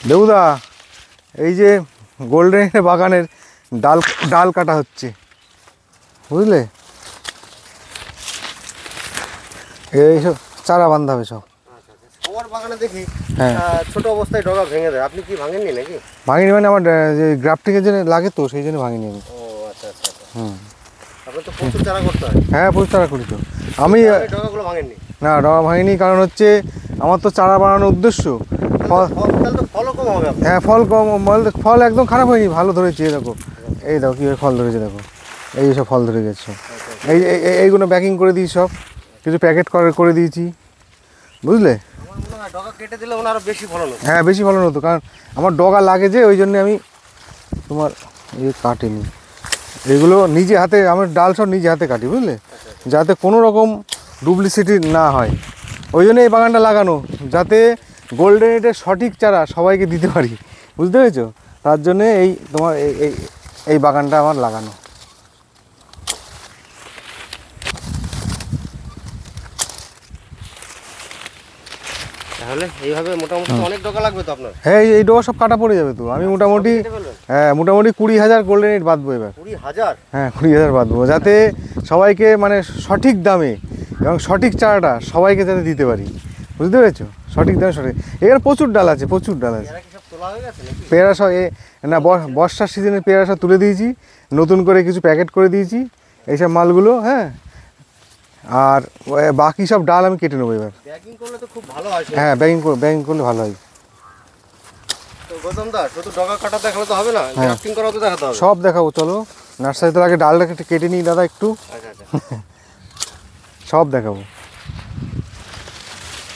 দেবুদা, এই যে গোল্ডেন বাগানের ডাল ডাল কাটা হচ্ছে, বুঝলে? এইসব চারা বান্ধা হবে সব। আমার বাগানে দেখি হ্যাঁ, ছোট অবস্থায় ডগা ভেঙে দেয়, আপনি কি ভাঙেননি নাকি? ভাঙিনি মানে আমার যে গ্রাফটিংয়ের জন্য লাগে তো সেই জন্য ভাঙিনি আমি। ও আচ্ছা আচ্ছা। হুম, আপনার তো প্রচুর চারা করতে হয়। হ্যাঁ প্রচুর চারা করি তো আমি। ডগাগুলো ভাঙেননি? না, ডগা ভাঙিনি, কারণ হচ্ছে আমার তো চারা বানানোর উদ্দেশ্য। তাহলে তো ফলও কম হবে। হ্যাঁ, ফল কম, ফল একদম খারাপ হয়নি, ভালো ধরেছে। এই দেখো, এই দেখো কীভাবে ফল ধরেছে, দেখো এই সব ফল ধরে গেছে। এই এইগুলো প্যাকিং করে দিই, সব কিছু প্যাকেট করে দিয়েছি, বুঝলে? আমার মনে হয় ডগা কেটে দিলে ওনার আরো বেশি ফলন হতো। হ্যাঁ, বেশি ফলন হতো, কারণ আমার ডগা লাগে যে, ওই জন্য আমি তোমার কাটিনি। এগুলো নিজে হাতে, আমার ডাল সব নিজে হাতে কাটি, বুঝলে, যাতে কোনো রকম ডুপ্লিসিটি না হয়। ওই জন্য এই বাগানটা লাগানো, যাতে গোল্ডেন এইটের সঠিক চারা সবাইকে দিতে পারি, বুঝতে পেরেছো? তার জন্যে এই তোমার এই বাগানটা আমার লাগানো। তাহলে এইভাবে মোটামুটি অনেক ডগা লাগবে তো আপনার? হ্যাঁ, এই ডগা সব কাটা পড়ে যাবে তো। আমি মোটামুটি, হ্যাঁ মোটামুটি 20,000 গোল্ডেন এইট বাঁধবো এবার। 20,000? হ্যাঁ, 20,000 বাঁধবো, যাতে সবাইকে মানে সঠিক দামে এবং সঠিক চারাটা সবাইকে যাতে দিতে পারি, বুঝতে পেরেছো? সঠিক দামে সঠিক। এখানে প্রচুর ডাল আছে, প্রচুর ডাল আছে। এরা কি সব তোলা হয়ে গেছে নাকি? পেয়ারা সব না, বর্ষার সিজনে পেয়ারা সব তুলে দিয়েছি, নতুন করে কিছু প্যাকেট করে দিয়েছি এইসব মালগুলো। হ্যাঁ, আর বাকি সব ডাল আমি কেটে নেবো এবার। ব্যাগিং করলে তো খুব ভালো হয়। হ্যাঁ, ব্যাগিং করলে ভালো হয়। তো গৌতম দা, শুধু ডগা কাটা দেখালে তো হবে না, গ্রাফটিং করাও তো দেখাতে হবে। সব দেখাবো, চলো নার্সারিতে আগে ডালটা কেটে নিই দাদা একটু। আচ্ছা আচ্ছা। সব দেখাবো।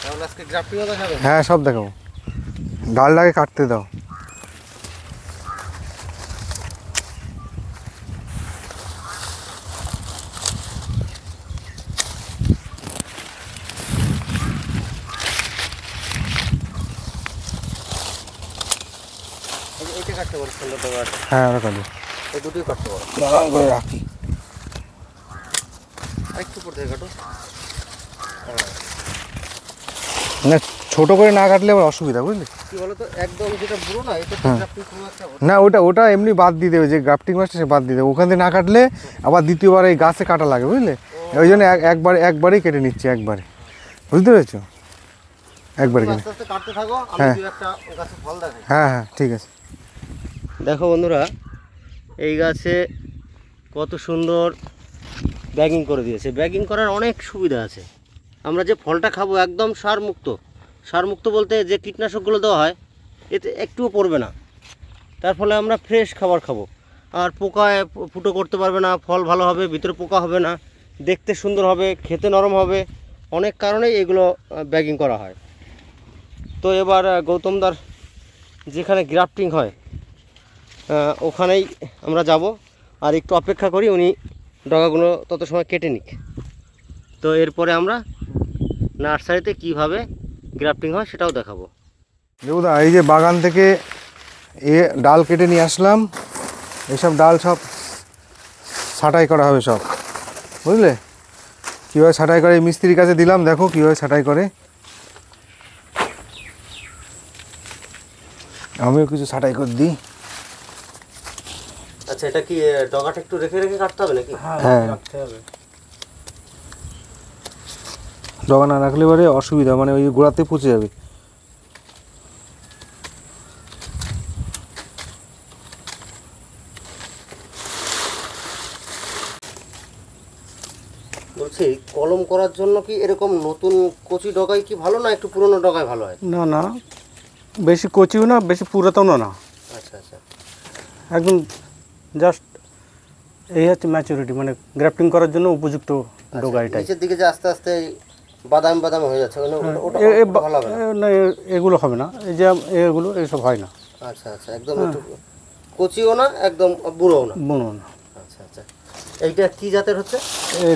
তাহলে আজকে গ্রাফটিংও দেখাবেন? হ্যাঁ, সব দেখাবো। ডালটাকে কাটতে দাও। এইটা কাটতে পারো, সুন্দর ডগা। হ্যাঁ, ওরা কাটবো। এই দুটোই কাটতে পারো। দাঁড়াও করে রাখি। একটু পর থেকে কাটো। না, ছোটো করে না কাটলে আবার অসুবিধা, বুঝলি? কি বলো তো, একদম যেটা বুড়ো না, এটা গ্রাফটিং খুব একটা না, ওটা এমনি বাদ দিয়ে দেবে, যে গ্রাফটিং মাছটা সে বাদ দিয়ে দেবে। ওখান থেকে না কাটলে আবার দ্বিতীয়বার এই গাছে কাটা লাগে, বুঝলে? ওই জন্য একবারেই কেটে নিচ্ছি, একবারে, বুঝতে পেরেছো? একবারে কেটে। আস্তে আস্তে কাটতে থাকো, আমি হ্যাঁ। দুই একটা গাছে ফল দেখাই। হ্যাঁ হ্যাঁ, ঠিক আছে। দেখো বন্ধুরা, এই গাছে কত সুন্দর ব্যাগিং করে দিয়েছে। ব্যাগিং করার অনেক সুবিধা আছে। আমরা যে ফলটা খাবো একদম সারমুক্ত বলতে যে কীটনাশকগুলো দেওয়া হয় এতে একটুও পড়বে না। তার ফলে আমরা ফ্রেশ খাবার খাবো, আর পোকায় ফুটো করতে পারবে না, ফল ভালো হবে, ভিতরে পোকা হবে না, দেখতে সুন্দর হবে, খেতে নরম হবে। অনেক কারণেই এগুলো ব্যাগিং করা হয়। তো এবার গৌতমদার যেখানে গ্রাফটিং হয় ওখানেই আমরা যাব, আর একটু অপেক্ষা করি, উনি ডগাগুলো তত সময় কেটে নিক। তো এরপরে আমরা নার্সারিতে কিভাবে গ্রাফটিং হয় সেটাও দেখাবো। দেবুদা, এই যে বাগান থেকে ডাল কেটে নিয়ে আসলাম, এইসব ডাল সব ছাঁটাই করা হবে সব, বুঝলে? কীভাবে ছাঁটাই করে এই মিস্ত্রির কাছে দিলাম, দেখো কীভাবে ছাঁটাই করে। আমিও কিছু ছাঁটাই করে দিই। আচ্ছা, এটা কি ডগাটা একটু রেখে রেখে কাটতে হবে নাকি? হ্যাঁ, কাটতে হবে। ডগা না রাখলে পরে অসুবিধা, মানে ওই গোড়াতে পচে যাবে। বলছি, কলম করার জন্য কি এরকম নতুন কচি ডগাই কি ভালো, না একটু পুরনো ডগাই ভালো হয়? না না, বেশি কচিও না, বেশি পুরাতনও না, আচ্ছা আচ্ছা। একদম জাস্ট এই হচ্ছে ম্যাচুরিটি, মানে গ্রাফটিং করার জন্য উপযুক্ত ডগা এটাই। নিচের দিকে যে আস্তে আস্তে বাদাম হয়ে যাচ্ছে, মানে ওটা ভালো হবে না? না, এগুলো হবে না, এই যে এগুলো এইসব হয় না। আচ্ছা আচ্ছা, একদম একটু কচিও না, একদম বুড়োও না। বুনো না। আচ্ছা আচ্ছা। এইটা কি জাতের হচ্ছে?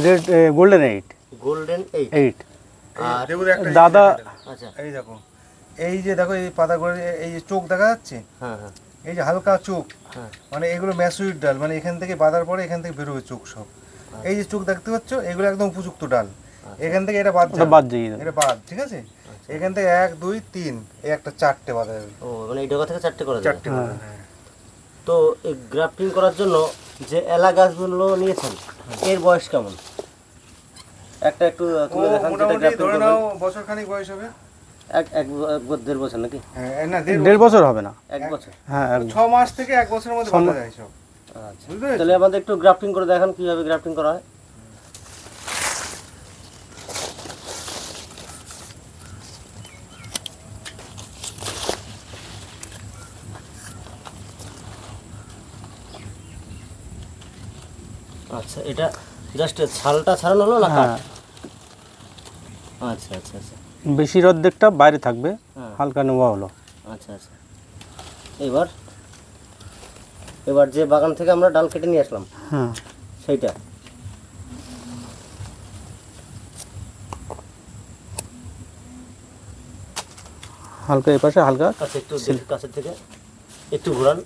Red golden eight. Golden eight. আর দাদা, আচ্ছা, এই দেখো, এই যে দেখো এই পাতা করে এই যে চোখ দেখা যাচ্ছে, হ্যাঁ হ্যাঁ এই যে হালকা চোখ, হ্যাঁ। মানে এগুলো ম্যাচুরিট ডাল, মানে এখান থেকে বাঁধার পরে এখান থেকে বেরোবে চোখ সব। এই যে চোখ দেখতে পাচ্ছ, এগুলো একদম উপযুক্ত ডাল। এখান থেকে এটা বাদ বাদ দিয়ে দেবে। এটা বাদ, ঠিক আছে? এখান থেকে 1 2 3 এই একটা 4টে বাঁধা যাবে। ও মানে এই ডগা থেকে 4টে করা যাবে। 4টে বাঁধা, হ্যাঁ। তো এই গ্রাফটিং করার জন্য যে এলা গাছগুলো নিয়েছেন এর বয়স কেমন? একটা একটু তুলে দেখান যেটা মোটামুটি গ্রাফটিং ধরে করবেন। নাও বছর খানিক বয়স হবে। এক 1.5 বছর নাকি? হ্যাঁ, না 1.5 বছর হবে না। 1 বছর। হ্যাঁ 6 মাস থেকে 1 বছরের মধ্যে বাঁধা যায় সব। আচ্ছা, বুঝতে পেরেছো? তাহলে আমাদের একটু গ্রাফটিং করে দেখান কিভাবে গ্রাফটিং করা হয়। আচ্ছা, এটা জাস্ট ছালটা ছাড়ানো হলো না কাট? হ্যাঁ, আচ্ছা আচ্ছা আচ্ছা বেশির অর্ধেকটা বাইরে থাকবে, হ্যাঁ। হালকা নেওয়া হলো। আচ্ছা আচ্ছা এবার এবার যে বাগান থেকে আমরা ডাল কেটে নিয়ে আসলাম হ্যাঁ, সেইটা হালকা এই পাশে হালকা কাছে একটু দেখি, কাছের থেকে একটু ঘোরান,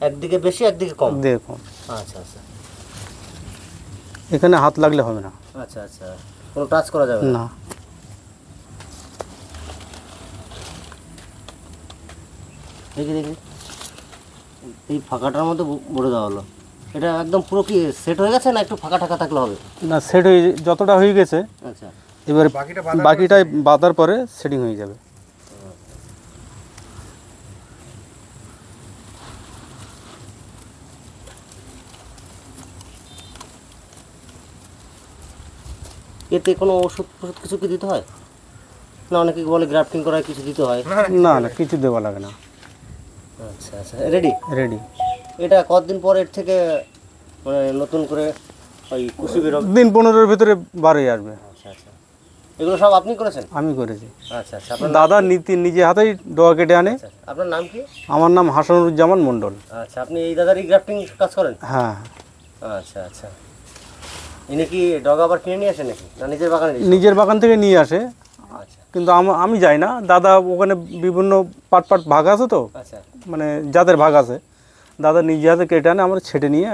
একদিকে বেশি একদিকে কম। দেখুন, আচ্ছা আচ্ছা এখানে হাত লাগলে হবে না। আচ্ছা আচ্ছা কোনো টাচ করা যাবে না? না, দেখি দেখি এই ফাঁকাটার মধ্যে ভরে দেওয়া হলো। এটা একদম পুরো কি সেট হয়ে গেছে না একটু ফাঁকা টাকা থাকলে হবে? না সেট হয়ে যতটা হয়ে গেছে আচ্ছা এবারে বাকিটা বাঁধার বাকিটাই বাঁধার পরে সেটিং হয়ে যাবে। এতে কোনো ওষুধ ফষুধ কিছু কি দিতে হয় না? অনেকে বলে গ্রাফটিং করায় কিছু দিতে হয়। না না, কিছু দেওয়া লাগে না, আচ্ছা আচ্ছা রেডি। রেডি। এটা কতদিন পর এর থেকে মানে নতুন করে ওই কুশি বেরোবে? দিন 15-এর ভিতরে বাড়ি আসবে। আচ্ছা আচ্ছা এগুলো সব আপনি করেছেন? আমি করেছি। আচ্ছা আচ্ছা আপনার দাদা নিজে হাতেই ডগা কেটে আনে। আচ্ছা, আপনার নাম কি? আমার নাম হাসানুজ্জামান মণ্ডল। আচ্ছা আপনি এই দাদারই গ্রাফটিং কাজ করেন? হ্যাঁ, আচ্ছা আচ্ছা ইনি কি ডগা আবার কিনে নিয়ে আসেন নাকি না নিজের বাগানে? নিজের বাগান থেকে নিয়ে আসে, আচ্ছা কিন্তু আমি যাই না। দাদা ওখানে বিভিন্ন পাট ভাগ আছে তো, আচ্ছা মানে যাদের ভাগ আছে দাদা নিজে হাতে কেটে আনে, আমরা ছেটে নিয়ে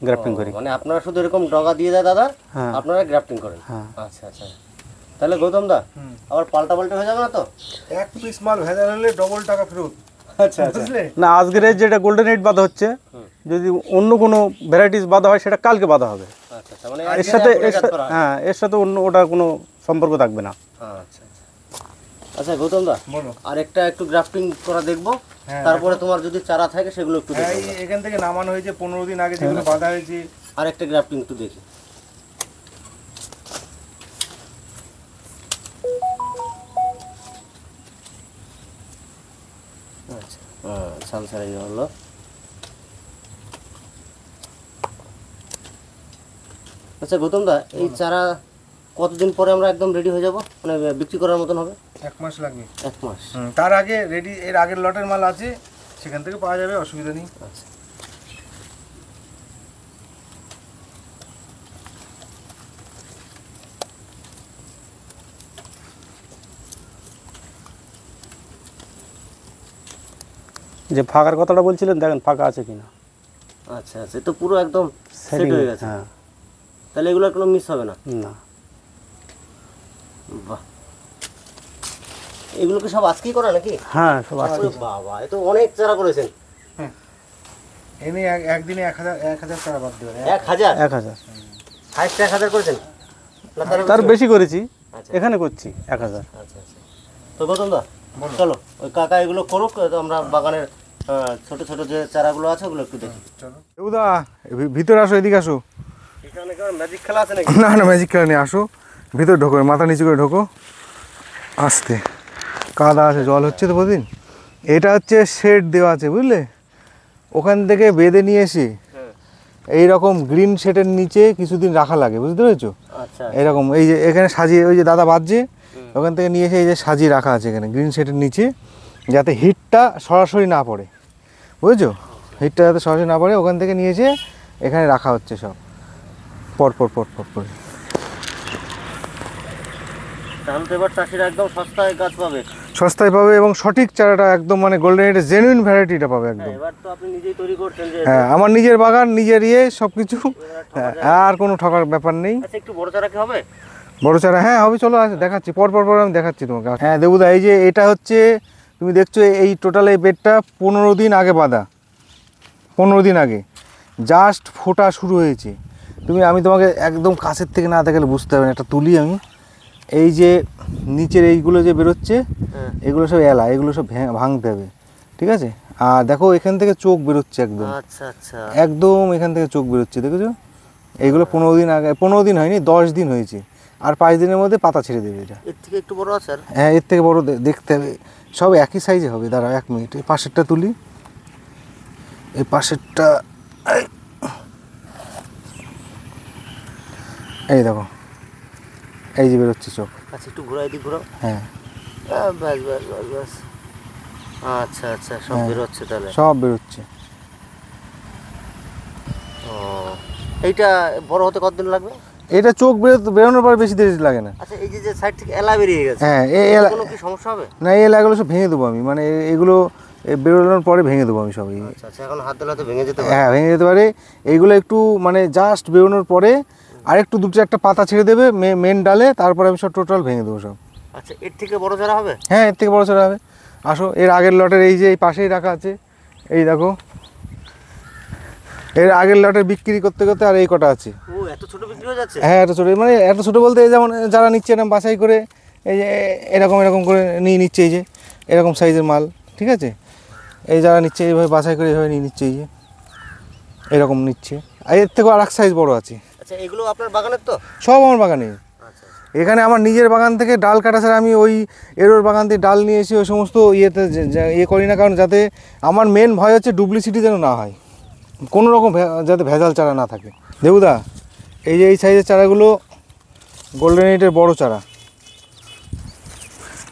গ্রাফটিং করি। মানে আপনারা শুধু এরকম ডগা দিয়ে দেয় দাদা, হ্যাঁ। আপনারা গ্রাফটিং করেন? হ্যাঁ। আচ্ছা আচ্ছা তাহলে গৌতম দা আবার পাল্টা হয়ে যাবে না তো? এক পিস মাল ভেজাল হলে ডবল টাকা ফেরত। আচ্ছা আচ্ছা বুঝলে? না, আজকের এই যেটা গোল্ডেন এইট বাঁধা হচ্ছে, যদি অন্য কোনো ভ্যারাইটিস বাঁধা হয় সেটা কালকে বাঁধা হবে। আচ্ছা আচ্ছা মানে হ্যাঁ, এর সাথে অন্য ওটা কোনো সম্পর্ক থাকবে না। আচ্ছা আচ্ছা গৌতম দা বলো। আরেকটা একটু গ্রাফটিং করা দেখবো, হ্যাঁ, তারপরে তোমার যদি চারা থাকে সেগুলো একটু হ্যাঁ, দেখবো। এই এখান থেকে নামানো হয়েছে 15 দিন আগে যেগুলো বাঁধা হয়েছে। আরেকটা গ্রাফটিং একটু দেখি। আচ্ছা ছাল ছাড়াই হলো। আচ্ছা গৌতম দা এই চারা কতদিন পরে আমরা একদম রেডি হয়ে যাব, মানে বিক্রি করার মতন হবে? 1 মাস লাগবে। 1 মাস। তার আগে রেডি, এর আগের লটের মাল আছে, সেখান থেকে পাওয়া যাবে, অসুবিধা নেই। আচ্ছা যে ফাঁকার কথাটা বলছিলেন, দেখেন ফাঁকা আছে কিনা। আচ্ছা আচ্ছা তো পুরো একদম সেট হয়ে গেছে। হ্যাঁ, তাহলে এগুলো কোনো মিস হবে না? না, বাহ এগুলো কি সব আজকেই করা নাকি? হ্যাঁ সব আছে। ওরে বাবা এ তো অনেক চারা করেছেন। এনে একদিনে 1000 টাকা বাদ দেবে। 1000? 1000, হাইস্ট 1000 করেছেন না তার বেশি করেছি, আচ্ছা এখানে করছি 1000। আচ্ছা আচ্ছা তো গৌতম দা চলো ওই কাকা এগুলো করুক, তো আমরা বাগানের ছোট ছোট যে চারাগুলো আছে ওগুলো একটু দেখি। চলো দেবুদা, ভিতরে আসো, এদিকে আসো। এখানে কি ম্যাজিক খেলা আছে নাকি? না না, ম্যাজিক খেলা নেই, আসো ভিতরে ঢোকো, মাথা নিচু করে ঢোকো, আস্তে। কাদা আছে, জল হচ্ছে তো প্রতিদিন। এটা হচ্ছে শেড দেওয়া আছে, বুঝলে? ওখান থেকে বেঁধে নিয়ে এসে এই রকম গ্রিন শেডের নিচে কিছুদিন রাখা লাগে, বুঝতে পেরেছো? আচ্ছা এরকম এই যে এখানে সাজিয়ে, ওই যে দাদা বাজছে ওখান থেকে নিয়ে এসে এই যে সাজিয়ে রাখা আছে এখানে গ্রিন শেডের নিচে, যাতে হিটটা সরাসরি না পড়ে, বুঝেছো? হিটটা যাতে সরাসরি না পড়ে, ওখান থেকে নিয়ে এসে এখানে রাখা হচ্ছে সব পর করে। তাহলে তো এবার চাষিরা একদম সস্তায় গাছ পাবে। সস্তায় পাবে এবং সঠিক চারাটা একদম, মানে গোল্ডেন এইটের জেনুইন ভ্যারাইটিটা পাবে একদম। এবার তো আপনি নিজেই তৈরি করছেন যে হ্যাঁ, আমার নিজের বাগান, নিজের সব কিছু, আর কোনো ঠকার ব্যাপার নেই। আচ্ছা একটু বড় চারা কি হবে? বড় চারা হ্যাঁ হবে, চলো আসে দেখাচ্ছি, পর আমি দেখাচ্ছি তোমাকে। হ্যাঁ দেবুদা, এই যে এটা হচ্ছে তুমি দেখছো এই টোটাল এই বেডটা 15 দিন আগে বাঁধা, 15 দিন আগে জাস্ট ফোটা শুরু হয়েছে। আমি তোমাকে একদম কাছের থেকে না দেখালে বুঝতে হবে না। একটা তুলি আমি, এই যে নিচের এইগুলো যে বেরোচ্ছে এগুলো সব এলা, এগুলো সব ভাঙতে হবে, ঠিক আছে? আর দেখো এখান থেকে চোখ বেরোচ্ছে একদম, আচ্ছা আচ্ছা, একদম এখান থেকে চোখ বেরোচ্ছে, দেখেছো? এইগুলো 15 দিন আগে, 15 দিন হয়নি, 10 দিন হয়েছে। আর 5 দিনের মধ্যে পাতা ছেড়ে দেবে এটা। এর থেকে একটু বড় আছে? হ্যাঁ এর থেকে বড় দেখতে হবে, সব একই সাইজে হবে। দাঁড়াও 1 মিনিট, এই পাশেরটা তুলি, এই পাশেরটা, এই দেখো এই যে বেরোচ্ছে চোখ। আচ্ছা একটু ঘোরাই দিই, ঘোরাও। হ্যাঁ ব্যাস ব্যাস ব্যাস ব্যাস। আচ্ছা আচ্ছা, সব বেরোচ্ছে তাহলে? সব বেরোচ্ছে। ও, এইটা বড় হতে কতদিন লাগবে? এটা চোখ বেরোনোর পর বেশি দেরি লাগে না। আচ্ছা, এই যে সাইড থেকে এলা বেরিয়ে গেছে, হ্যাঁ কোনো কি সমস্যা হবে? না, এই এলাকাগুলো সব ভেঙে দেবো আমি, মানে এগুলো বেরোনোর পরে ভেঙে দেবো আমি সব। আচ্ছা আচ্ছা, এখন হাত দিলে হয়তো ভেঙে যেতে পারে। হ্যাঁ ভেঙে যেতে পারে। এইগুলো একটু মানে জাস্ট বেরোনোর পরে আর একটু 2-4টা পাতা ছেড়ে দেবে মেন ডালে, তারপরে আমি সব টোটাল ভেঙে দেবো সব। আচ্ছা, এর থেকে বড় চারা হবে? হ্যাঁ এর থেকে বড় চারা হবে। আসো, এর আগের লটের এই যে এই পাশেই রাখা আছে, এই দেখো এর আগের লটের বিক্রি করতে করতে আর এই কটা আছে। ও, এত ছোট বিক্রি হয়ে যাচ্ছে? হ্যাঁ এত ছোটো, মানে এত ছোটো বলতে এই যেমন যারা নিচ্ছে এরকম বাছাই করে, এই যে এরকম করে নিয়ে নিচ্ছে, এই যে এরকম সাইজের মাল, ঠিক আছে? এই যারা নিচ্ছে এইভাবে বাছাই করে এইভাবে নিয়ে নিচ্ছে, এই যে এরকম নিচ্ছে। আর এর থেকেও আর এক সাইজ বড় আছে। আচ্ছা, এগুলো আপনার বাগানের তো? সব আমার বাগানে। আচ্ছা, এখানে আমার নিজের বাগান থেকে ডাল কাটা ছাড়া আমি ওই এরোর বাগান থেকে ডাল নিয়ে এসে ওই সমস্ত ইয়েতে ইয়ে করি না, কারণ যাতে আমার মেন ভয় হচ্ছে ডুপ্লিসিটি যেন না হয়, কোনো রকম যাতে ভেজাল চারা না থাকে। দেবুদা, এই যে এই সাইজের চারাগুলো গোল্ডেন এইটের বড় চারা,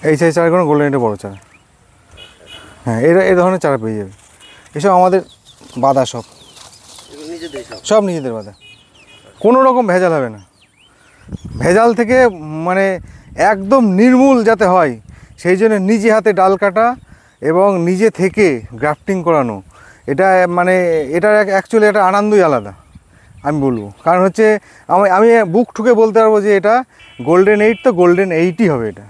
এই সাইজ চারাগুলো গোল্ডেন এইটের বড় চারা। হ্যাঁ এই ধরনের চারা পেয়ে যাবে। এসব আমাদের বাঁধা, সব সব নিজেদের বাঁধা, কোনো রকম ভেজাল হবে না। ভেজাল থেকে মানে একদম নির্মূল যাতে হয় সেই জন্য নিজে হাতে ডাল কাটা এবং নিজে থেকে গ্রাফটিং করানো, এটা মানে এটার অ্যাকচুয়ালি একটা আনন্দই আলাদা আমি বলবো। কারণ হচ্ছে আমি বুক ঠুকে বলতে পারবো যে এটা গোল্ডেন এইট তো গোল্ডেন এইটই হবে। এটা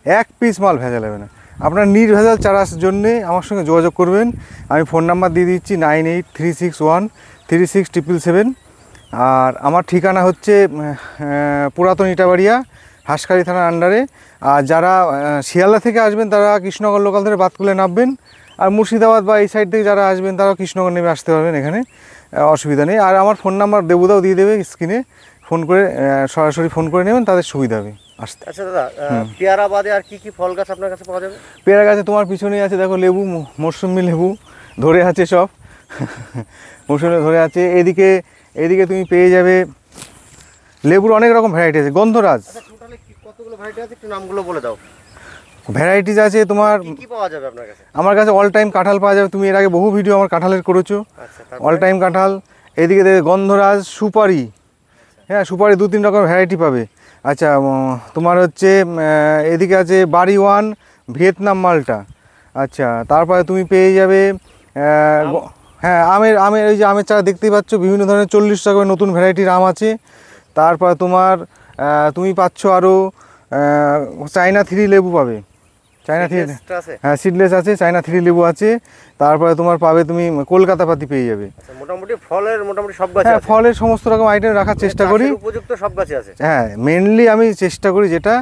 এক পিস মাল ভেজাল হবে না। আপনার নির্ভেজাল চারার জন্যে আমার সঙ্গে যোগাযোগ করবেন। আমি ফোন নাম্বার দিয়ে দিচ্ছি 9836136777। আর আমার ঠিকানা হচ্ছে পুরাতন ইটাবাড়িয়া, হাঁসখালি থানার আন্ডারে। আর যারা শিয়ালদা থেকে আসবেন তারা কৃষ্ণনগর লোকাল ধরে বাতকুলে নামবেন। আর মুর্শিদাবাদ বা এই সাইড থেকে যারা আসবেন তারাও কৃষ্ণনগর নেমে আসতে পারবেন, এখানে অসুবিধা নেই। আর আমার ফোন নাম্বার দেবুদাও দিয়ে দেবে স্ক্রিনে, ফোন করে সরাসরি ফোন করে নেবেন, তাদের সুবিধা হবে আসতে। আচ্ছা দাদা, পেয়ারা বাদে আর কি কি ফল গাছ আপনার কাছে পাওয়া যাবে? পেয়ারা গাছে তোমার পিছনেই আছে, দেখো লেবু, মৌসুমি লেবু ধরে আছে সব, মৌসুমি ধরে আছে। এদিকে তুমি পেয়ে যাবে লেবুর অনেক রকম ভ্যারাইটি আছে। গন্ধরাজ। আচ্ছা, টোটালি কতগুলো ভ্যারাইটি আছে, একটু নামগুলো বলে দাও। ভ্যারাইটিস আছে তোমার, কি পাওয়া যাবে আপনার কাছে? আমার কাছে অল টাইম কাঁঠাল পাওয়া যাবে। তুমি এর আগে বহু ভিডিও আমার কাঁঠালের করেছো। আচ্ছা, অল টাইম কাঁঠাল। এদিকে গন্ধরাজ, সুপারি। হ্যাঁ সুপারি 2-3 রকম ভ্যারাইটি পাবে। আচ্ছা তোমার হচ্ছে এদিকে আছে বাড়ি ওয়ান, ভিয়েতনাম মালটা। আচ্ছা তারপরে তুমি পেয়ে যাবে হ্যাঁ আমের ওই যে আমের চারা দেখতেই পাচ্ছ, বিভিন্ন ধরনের 40 টাকা নতুন ভ্যারাইটির আম আছে। তারপর তোমার তুমি পাচ্ছ আরও চায়না 3 লেবু পাবে। চায়না 3, হ্যাঁ সিডলেস আছে, চায়না 3 লেবু আছে। তারপরে তোমার পাবে তুমি কলকাতা পাতি পেয়ে যাবে। আচ্ছা, মোটামুটি ফলের সব গাছ হ্যাঁ আছে? ফলের সমস্ত রকম আইটেম রাখার চেষ্টা করি। উপযুক্ত সব গাছ আছে? হ্যাঁ মেনলি আমি চেষ্টা করি যেটা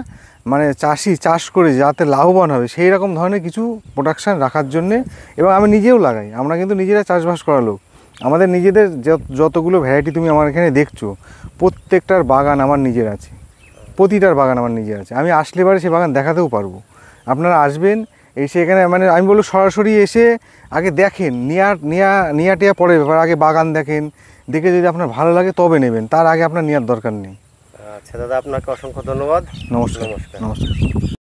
মানে চাষি চাষ করে যাতে লাভবান হবে সেই রকম ধরনের কিছু প্রোডাকশান রাখার জন্যে। এবং আমি নিজেও লাগাই, আমরা কিন্তু নিজেরা চাষবাস করা লোক। আমাদের নিজেদের যতগুলো ভ্যারাইটি তুমি আমার এখানে দেখছো প্রত্যেকটার বাগান আমার নিজের আছে, প্রতিটার বাগান আমার নিজের আছে। আমি আসলে পারে সে বাগান দেখাতেও পারবো। আপনারা আসবেন, এসে এখানে মানে আমি বলবো সরাসরি এসে আগে দেখেন, নিয়া টিয়া পরে ব্যাপার, আগে বাগান দেখেন, দেখে যদি আপনার ভালো লাগে তবে নেবেন, তার আগে আপনার নেওয়ার দরকার নেই। আচ্ছা দাদা, আপনাকে অসংখ্য ধন্যবাদ। নমস্কার। নমস্কার।